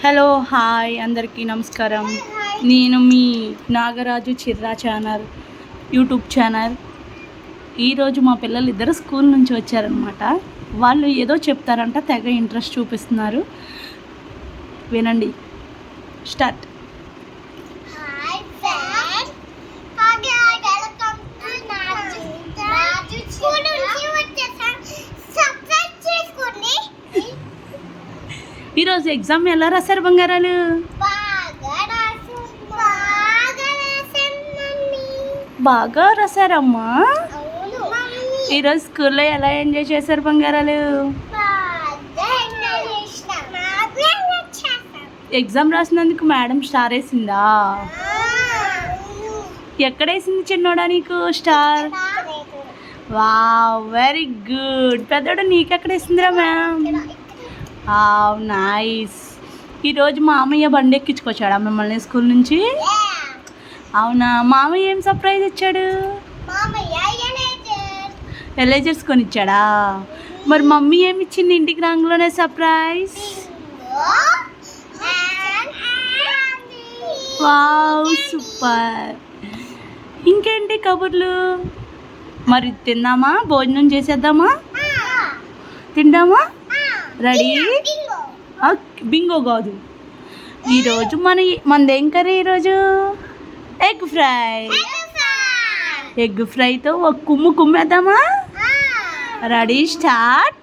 Hello hi అందరికీ నమస్కారం. నేను మీ నాగరాజు చిర్రా ఛానల్ యూట్యూబ్ ఛానల్. ఈరోజు మా పిల్లలు ఇద్దరు స్కూల్ నుంచి వచ్చారనమాట. వాళ్ళు ఏదో చెప్తారంట, తెగ ఇంట్రెస్ట్ చూపిస్తున్నారు. వినండి. స్టార్ట్. ఈరోజు ఎగ్జామ్ ఎలా రాశారు బంగారాలు? బాగా రాశారమ్మా. ఈరోజు స్కూల్లో ఎలా ఎంజాయ్ చేశారు బంగారాలు? ఎగ్జామ్ రాసినందుకు మేడం స్టార్ వేసిందా? ఎక్కడేసింది చిన్నోడా నీకు స్టార్? Wow, very good. పెద్దోడు నీకెక్కడేసిందిరా మ్యామ్? నైస్. ఈరోజు మామయ్య బండి ఎక్కించుకొచ్చాడా మిమ్మల్ని స్కూల్ నుంచి? అవునా? మామయ్య ఏం సర్ప్రైజ్ ఇచ్చాడు? ఎరేజర్స్ కొనిచ్చాడా? మరి మమ్మీ ఏమి ఇచ్చింది ఇంటికి రాంగ్లోనే సర్ప్రైజ్? Wow, super. ఇంకేంటి కబుర్లు? మరి తిందామా? భోజనం చేసేద్దామా? తిందామా? రెడీ? బింగో కాదు. ఈరోజు మనదేం కర్రీ? ఈరోజు ఎగ్ ఫ్రై. ఎగ్ ఫ్రైతో ఒక కుమ్మేద్దామా? Ready, start.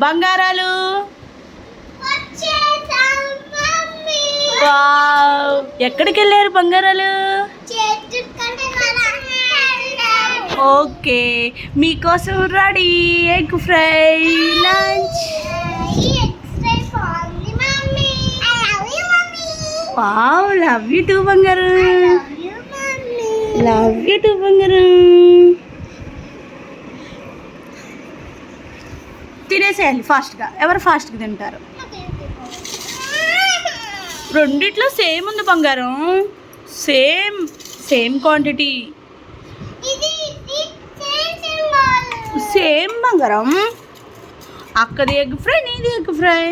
బంగారాలు, ఎక్కడికి వెళ్ళారు బంగారాలు? ఓకే, మీకోసం ready egg fry lunch. Wow, love you two బంగారు. లవ్ యూ టూ బంగారు. తినేసేయాలి ఫాస్ట్గా. ఎవరు ఫాస్ట్గా తింటారు? రెండిట్లో సేమ్ ఉంది బంగారం. సేమ్ క్వాంటిటీ, సేమ్ బంగారం. అక్కది ఎగ్ ఫ్రై, నీది ఎగ్ ఫ్రై.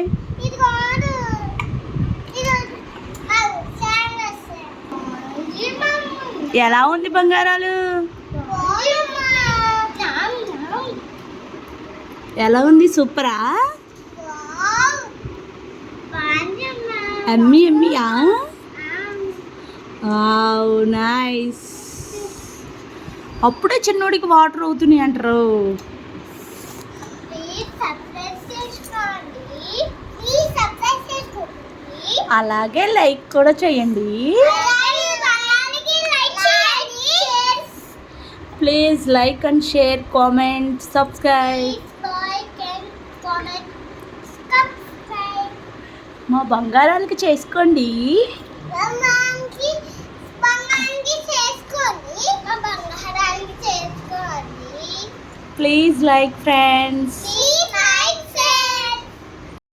ఎలా ఉంది బంగారాలు? ఎలా ఉంది? సూపరా? అమ్మీ అమ్మీయా? Wow, nice. అప్పుడే చిన్నోడికి వాటర్ అవుతున్నాయి అంటారు. అలాగే లైక్ కూడా చేయండి. Please like and share, comment, subscribe. మా బంగారాలకి చేసుకోండి. Please like, friends.